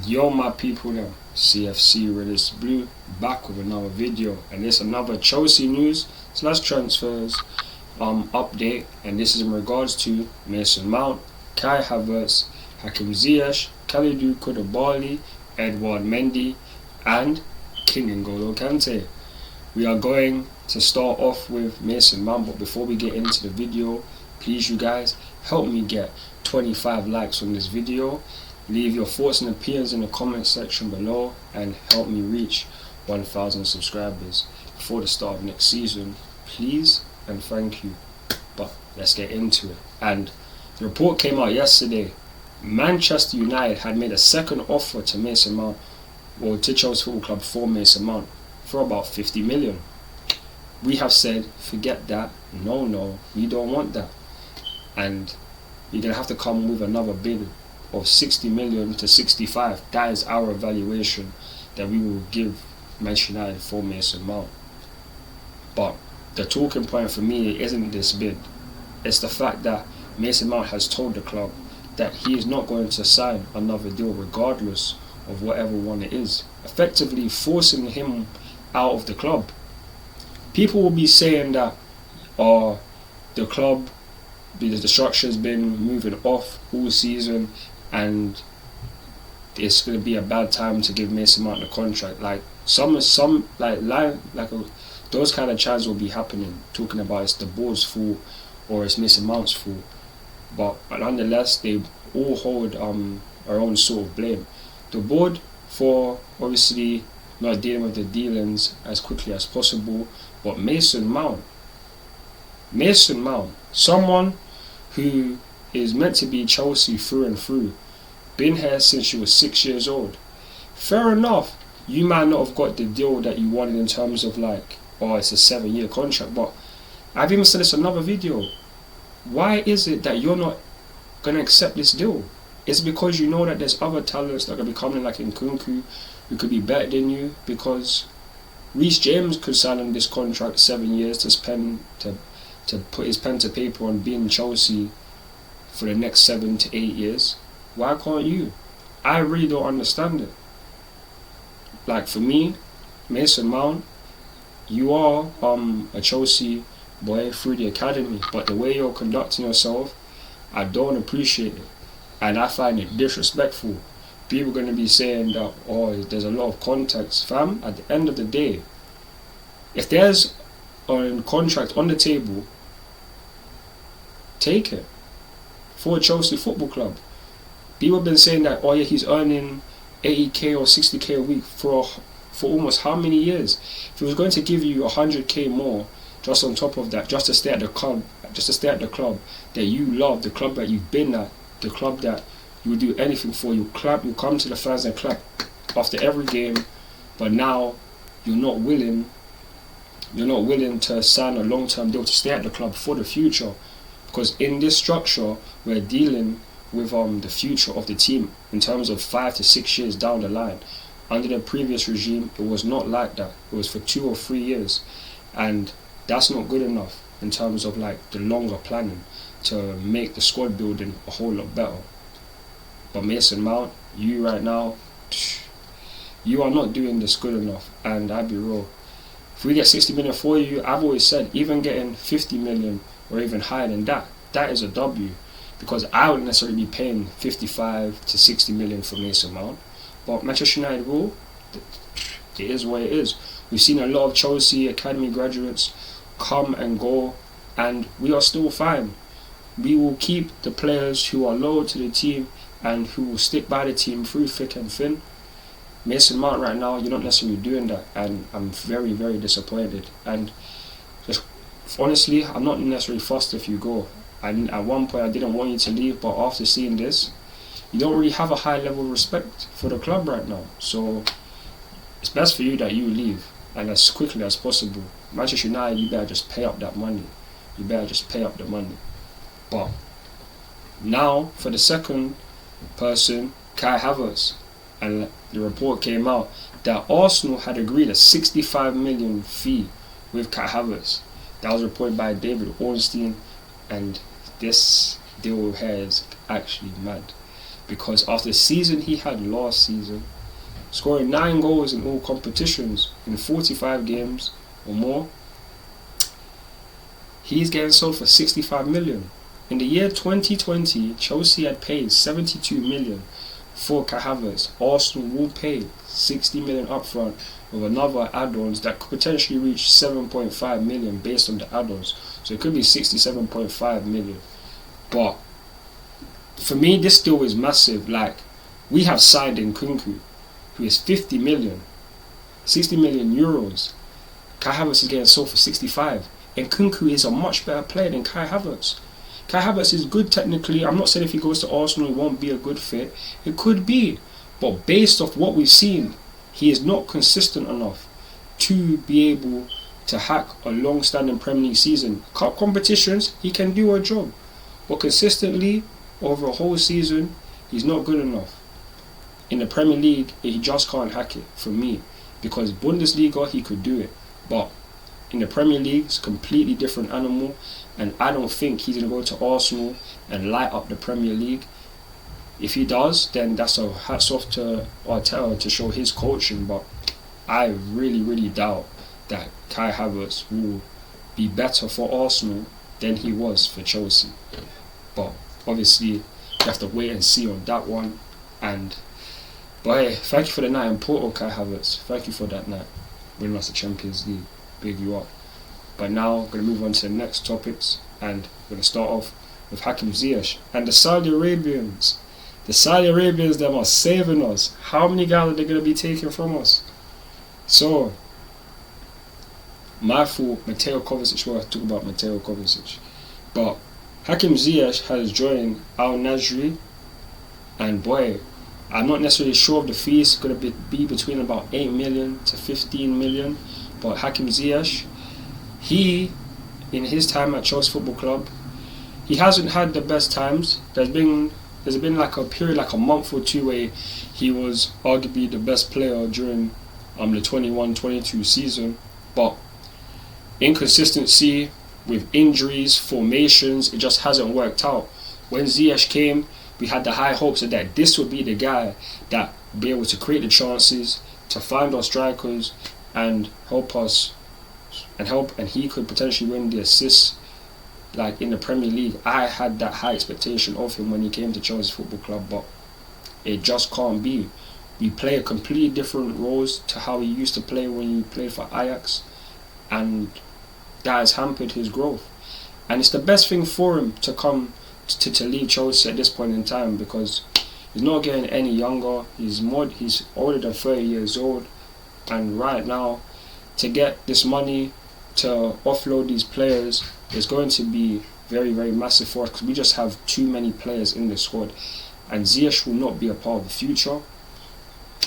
Yo my people them, CFC Realist Blue back with another video, and it's another Chelsea news slash transfers update, and this is in regards to Mason Mount, Kai Havertz, Hakim Ziyech, Koulibaly, Edouard Mendy and King Kante. We are going to start off with Mason Mount, but before we get into the video, please you guys help me get 25 likes on this video. Leave your thoughts and opinions in the comment section below and help me reach 1,000 subscribers before the start of next season, please and thank you. But let's get into it. And the report came out yesterday. Manchester United had made a second offer to Mason Mount, or to Chelsea Football Club for Mason Mount, for about 50 million. We have said, forget that, no, we don't want that. And you're going to have to come with another bid of 60 million to 65. That is our evaluation that we will give Manchester United for Mason Mount. But the talking point for me isn't this bid. It's the fact that Mason Mount has told the club that he is not going to sign another deal regardless of whatever one it is, effectively forcing him out of the club. People will be saying that the club, the structure has been moving off all season and it's going to be a bad time to give Mason Mount the contract. Like those kind of chants will be happening, talking about it's the board's fault or it's Mason Mount's fault. But nonetheless, they all hold our own sort of blame. The board for obviously not dealing with the dealings as quickly as possible, but Mason Mount, someone who is meant to be Chelsea through and through, been here since you were 6 years old. Fair enough, you might not have got the deal that you wanted in terms of like, it's a 7-year contract, but I've even said this in another video. Why is it that you're not going to accept this deal? It's because you know that there's other talents that are going to be coming, like in Nkunku, who could be better than you, because Reece James could sign on this contract 7 years to put his pen to paper on being Chelsea for the next 7 to 8 years. Why can't you? I really don't understand it. Like for me, Mason Mount, you are a Chelsea boy through the academy, but the way you're conducting yourself, I don't appreciate it, and I find it disrespectful. People are going to be saying that there's a lot of context. Fam, at the end of the day, if there's a contract on the table, take it for Chelsea Football Club. People have been saying that he's earning 80k or 60k a week for almost how many years? If he was going to give you 100k more just on top of that, just to stay at the club, that you love, the club that you've been at, the club that you would do anything for, you come to the fans and clap after every game, but now you're not willing to sign a long-term deal to stay at the club for the future, because in this structure we're dealing with the future of the team in terms of 5 to 6 years down the line. Under the previous regime, it was not like that. It was for 2 or 3 years, and that's not good enough in terms of like the longer planning to make the squad building a whole lot better. But Mason Mount, you right now, you are not doing this good enough, and I'd be real. If we get 60 million for you, I've always said, even getting 50 million or even higher than that, that is a W, because I wouldn't necessarily be paying 55 to 60 million for Mason Mount. But Manchester United rule, it is what it is. We've seen a lot of Chelsea Academy graduates come and go, and we are still fine. We will keep the players who are loyal to the team and who will stick by the team through thick and thin. Mason Mount right now, you're not necessarily doing that, and I'm very, very disappointed. And just honestly, I'm not necessarily fussed if you go. And at one point I didn't want you to leave, but after seeing this, you don't really have a high level of respect for the club right now. So it's best for you that you leave, and as quickly as possible. Manchester United, you better just pay up that money. But now for the second person, Kai Havertz, and the report came out that Arsenal had agreed a 65 million fee with Kai Havertz. That was reported by David Ornstein, and this deal here is actually mad. because after the season he had last season, scoring 9 goals in all competitions in 45 games or more, he's getting sold for 65 million. In the year 2020, Chelsea had paid 72 million for Kai Havertz. Arsenal will pay 60 million upfront with another add-ons that could potentially reach 7.5 million based on the add-ons. So it could be 67.5 million. But for me, this deal is massive. Like, we have signed in Nkunku, who is 50 million, 60 million euros. Kai Havertz is getting sold for 65. And Nkunku is a much better player than Kai Havertz. Kai Havertz is good technically. I'm not saying if he goes to Arsenal, he won't be a good fit. It could be. But based off what we've seen, he is not consistent enough to be able to hack a long-standing Premier League season. Cup competitions, he can do a job. But consistently, over a whole season, he's not good enough. In the Premier League, he just can't hack it for me. Because Bundesliga, he could do it. But in the Premier League, it's a completely different animal. And I don't think he's going to go to Arsenal and light up the Premier League. If he does, then that's a hats off to Arteta to show his coaching. But I really, really doubt that Kai Havertz will be better for Arsenal than he was for Chelsea. But obviously, you have to wait and see on that one. But hey, thank you for the night in Porto, Kai Havertz. Thank you for that night. Winning us the Champions League. Big you up. But now, we're going to move on to the next topics. And we're going to start off with Hakim Ziyech and the Saudi Arabians. The Saudi Arabians, them are saving us. How many guys are they going to be taking from us? So, my fault, Mateo Kovacic. Well, I talk about Mateo Kovacic. But Hakim Ziyech has joined Al Nasri. And boy, I'm not necessarily sure if the fee is going to be between about 8 million to 15 million. But Hakim Ziyech, he, in his time at Chelsea Football Club, he hasn't had the best times. There's been like a period, like a month or two, where he was arguably the best player during the 21-22 season. But inconsistency with injuries, formations, it just hasn't worked out. When Ziyech came, we had the high hopes that this would be the guy that would be able to create the chances, to find our strikers and help us, and he could potentially win the assists like in the Premier League. I had that high expectation of him when he came to Chelsea Football Club, but it just can't be. We play a completely different roles to how he used to play when he played for Ajax, and that has hampered his growth. And it's the best thing for him to come to leave Chelsea at this point in time, because he's not getting any younger. He's older than 30 years old, and right now, to get this money to offload these players is going to be very, very massive for us, because we just have too many players in the squad, and Ziyech will not be a part of the future.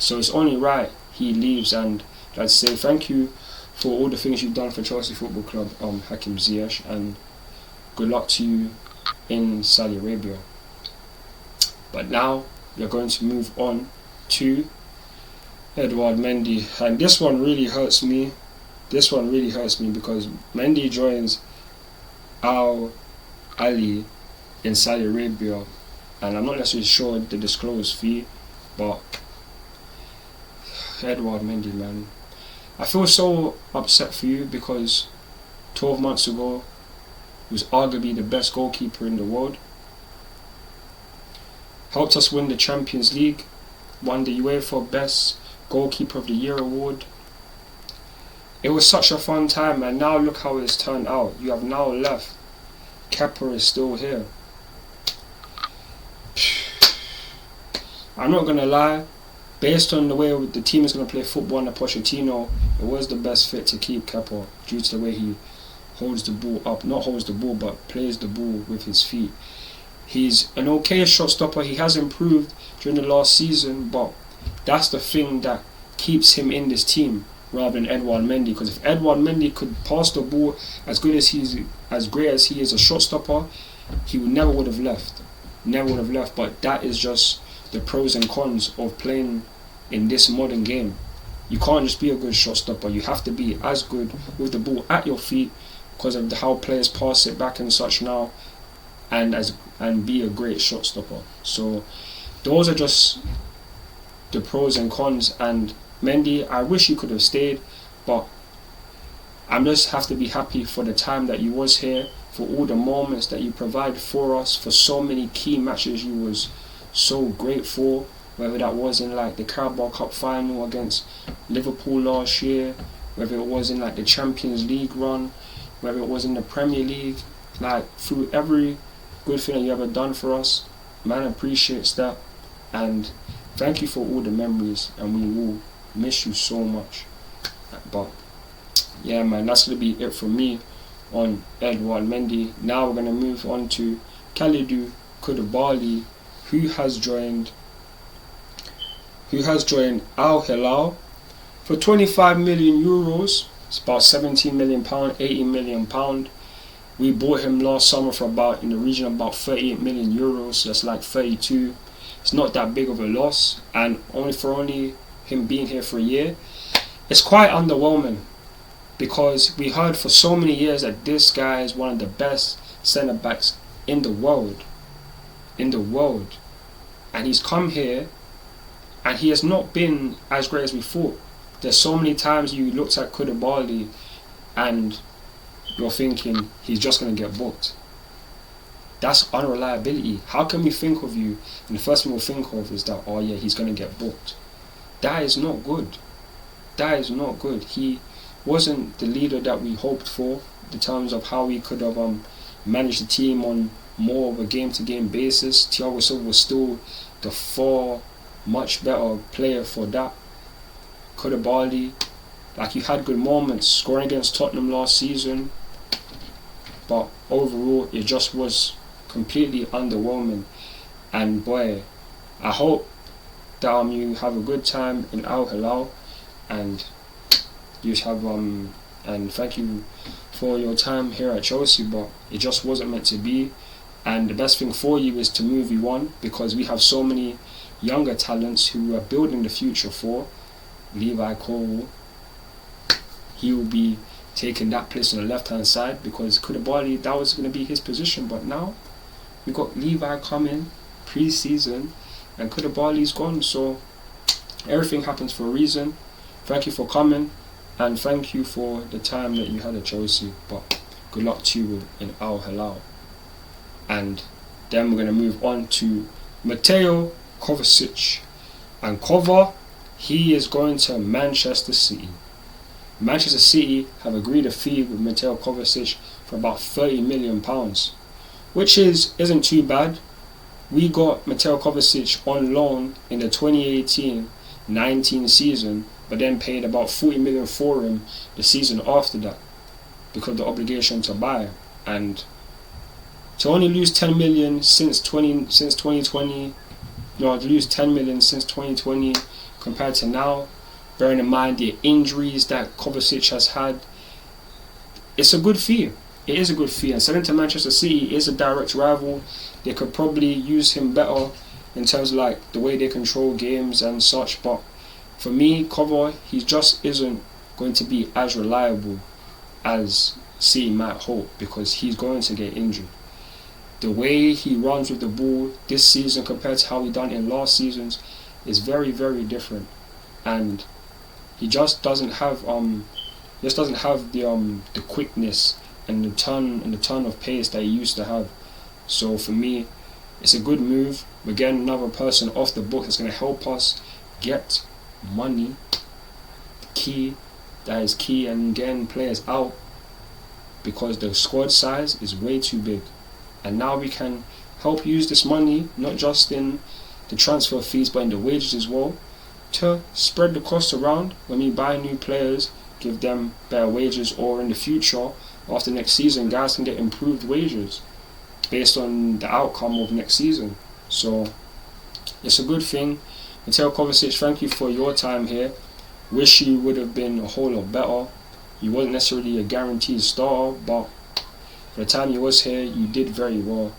So it's only right he leaves, and I'd say thank you for all the things you've done for Chelsea Football Club, Hakim Ziyech, and good luck to you in Saudi Arabia. But now we are going to move on to Edouard Mendy, and this one really hurts me. This one really hurts me because Mendy joins Al Ali in Saudi Arabia, and I'm not necessarily sure the disclosed fee, but Edouard Mendy, man, I feel so upset for you, because 12 months ago he was arguably the best goalkeeper in the world, helped us win the Champions League, won the UEFA Best Goalkeeper of the Year award. It was such a fun time, and now look how it's turned out. You have now left. Kepa is still here. I'm not going to lie, based on the way the team is going to play football under Pochettino, it was the best fit to keep Kepa due to the way he holds the ball up. Not holds the ball, but plays the ball with his feet. He's an okay shot stopper. He has improved during the last season, but that's the thing that keeps him in this team rather than Edouard Mendy. Because if Edouard Mendy could pass the ball as great as he is a shot stopper, he never would have left. Never would have left. But that is just the pros and cons of playing in this modern game. You can't just be a good shot stopper. You have to be as good with the ball at your feet, because of how players pass it back and such now, and be a great shot stopper. So those are just the pros and cons. And Mendy, I wish you could have stayed, but I just have to be happy for the time that you was here, for all the moments that you provided for us, for so many key matches you was so great for, whether that was in like the Carabao Cup final against Liverpool last year, whether it was in like the Champions League run, whether it was in the Premier League, like through every good thing that you ever done for us. Man appreciates that, and thank you for all the memories, and we will miss you so much. But yeah, man, that's gonna be it from me on Edouard Mendy. Now we're gonna move on to Kalidou Koulibaly, who has joined Al Hilal for 25 million euros. It's about 17 million pound, 80 million pound. We bought him last summer for about in the region of about 38 million euros. So that's like 32. It's not that big of a loss, and only him being here for a year, it's quite underwhelming, because we heard for so many years that this guy is one of the best centre backs in the world, and he's come here and he has not been as great as we thought. There's so many times you looked at Koulibaly and you're thinking he's just going to get booked. That's unreliability. How can we think of you and the first thing we'll think of is that, oh yeah, he's going to get booked? That is not good. He wasn't the leader that we hoped for in terms of how we could have managed the team on more of a game-to-game basis. Thiago Silva was still the far much better player for that. Koulibaly, like, you had good moments scoring against Tottenham last season, but overall it just was completely underwhelming. And boy, I hope that you have a good time in Al Hilal, and you have and thank you for your time here at Chelsea, but it just wasn't meant to be. And the best thing for you is to move you on, because we have so many younger talents who are building the future for. Levi Cole, he will be taking that place on the left hand side, because Koulibaly, that was going to be his position, but now we got Levi coming pre-season and Koulibaly's gone. So everything happens for a reason. Thank you for coming, and thank you for the time that you had at Chelsea, but good luck to you in Al Hilal. And then we're going to move on to Mateo Kovacic. And Kova, he is going to Manchester City. Manchester City have agreed a fee with Mateo Kovacic for about £30 million, which isn't too bad. We got Mateo Kovacic on loan in the 2018-19 season, but then paid about 40 million for him the season after that because of the obligation to buy. And to only lose 10 million since 2020, to lose 10 million since 2020 compared to now, bearing in mind the injuries that Kovacic has had, it's a good fee. It is a good fee, and selling to Manchester City is a direct rival. They could probably use him better in terms of like the way they control games and such, but for me, Kova, he just isn't going to be as reliable as City might hope, because he's going to get injured. The way he runs with the ball this season compared to how he done in last seasons is very, very different, and he just doesn't have the quickness and the turn of pace that he used to have. So for me, it's a good move. We're getting another person off the book that's going to help us get money. That is key, and getting players out, because the squad size is way too big. And now we can help use this money, not just in the transfer fees but in the wages as well, to spread the cost around when we buy new players, give them better wages, or in the future, after next season, guys can get improved wages based on the outcome of next season. So it's a good thing. Mateo Kovacic, thank you for your time here. Wish you would have been a whole lot better. You wasn't necessarily a guaranteed starter, but for the time you was here, you did very well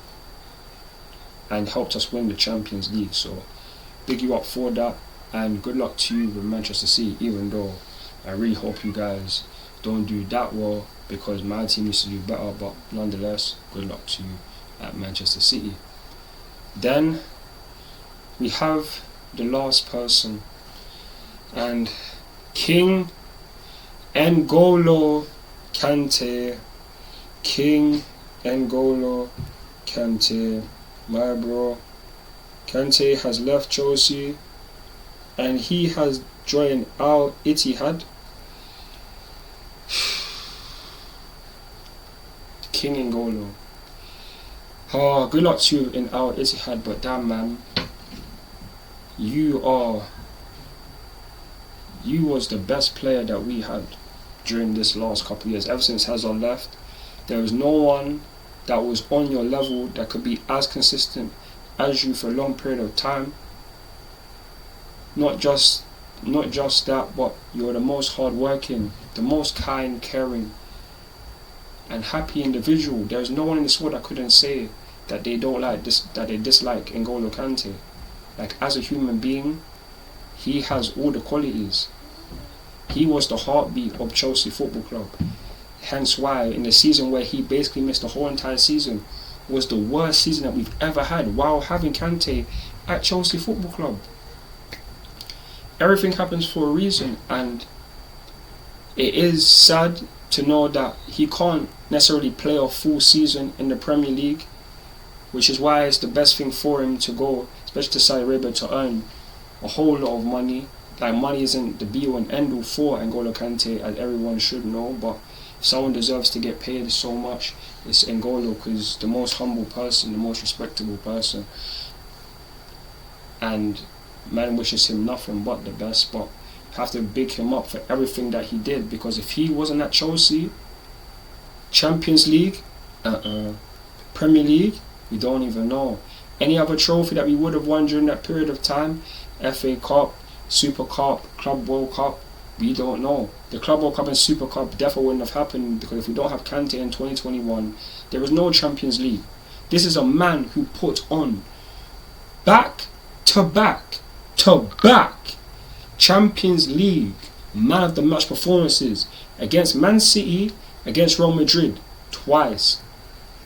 and helped us win the Champions League. So big you up for that, and good luck to you with Manchester City, even though I really hope you guys don't do that well, because my team needs to do better. But nonetheless, good luck to you at Manchester City. Then we have the last person, and King N'Golo Kante. King N'Golo Kante, my bro. Kante has left Chelsea and he has joined Al Ittihad. King N'Golo. Oh, good luck to you in Al Ittihad, but damn man, you was the best player that we had during this last couple of years. Ever since Hazard left, there was no one that was on your level that could be as consistent as you for a long period of time. Not just that, but you're the most hardworking, the most kind, caring, and happy individual. There's no one in this world that couldn't say that they don't like this, that they dislike N'Golo Kante. Like, as a human being, he has all the qualities. He was the heartbeat of Chelsea Football Club. Hence why, in the season where he basically missed the whole entire season, was the worst season that we've ever had while having Kante at Chelsea Football Club. Everything happens for a reason, and it is sad to know that he can't necessarily play a full season in the Premier League, which is why it's the best thing for him to go, especially to Saudi Arabia, to earn a whole lot of money. Like, money isn't the be-all and end-all for N'Golo Kante, as everyone should know, but if someone deserves to get paid so much, it's N'Golo, because the most humble person, the most respectable person, and man wishes him nothing but the best. But you have to big him up for everything that he did, because if he wasn't at Chelsea, Champions League, Premier League, we don't even know. Any other trophy that we would have won during that period of time, FA Cup, Super Cup, Club World Cup, we don't know. The Club World Cup and Super Cup definitely wouldn't have happened, because if we don't have Kante in 2021, there was no Champions League. This is a man who put on back to back Champions League man of the match performances against Man City, against Real Madrid, twice.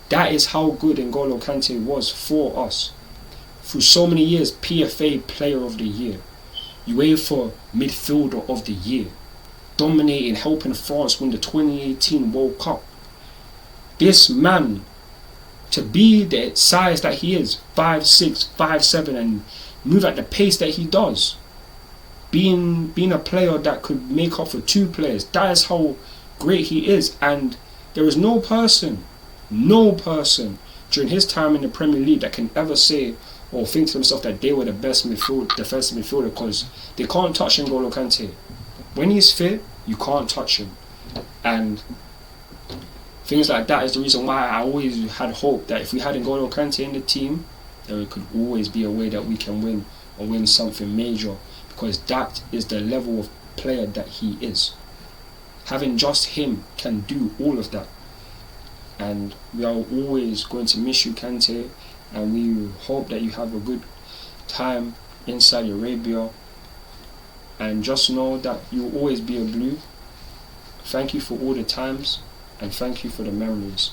That is how good N'Golo Kante was for us. Through so many years, PFA Player of the Year, UEFA Midfielder of the Year, dominating, helping France win the 2018 World Cup. This man, to be the size that he is, 5'6", 5'7", and move at the pace that he does, being a player that could make up for two players, that is how great he is. And there is no person during his time in the Premier League that can ever say or think to themselves that they were the best defensive midfielder, because they can't touch N'Golo Kante. When he's fit, you can't touch him. And things like that is the reason why I always had hope that if we had N'Golo Kante in the team, there could always be a way that we can win, or win something major, because that is the level of player that he is. Having just him can do all of that. And we are always going to miss you, Kante, and we hope that you have a good time in Saudi Arabia, and just know that you'll always be a Blue. Thank you for all the times, and thank you for the memories.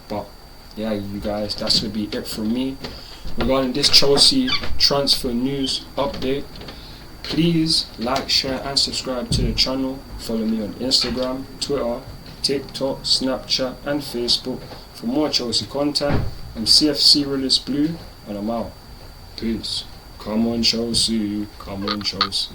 But yeah, you guys, that's going to be it from me regarding this Chelsea transfer news update. Please like, share and subscribe to the channel. Follow me on Instagram, Twitter, TikTok, Snapchat and Facebook for more Chelsea content. I'm CFC Realist Blue, and I'm out. Peace. Come on Chelsea, come on Chelsea.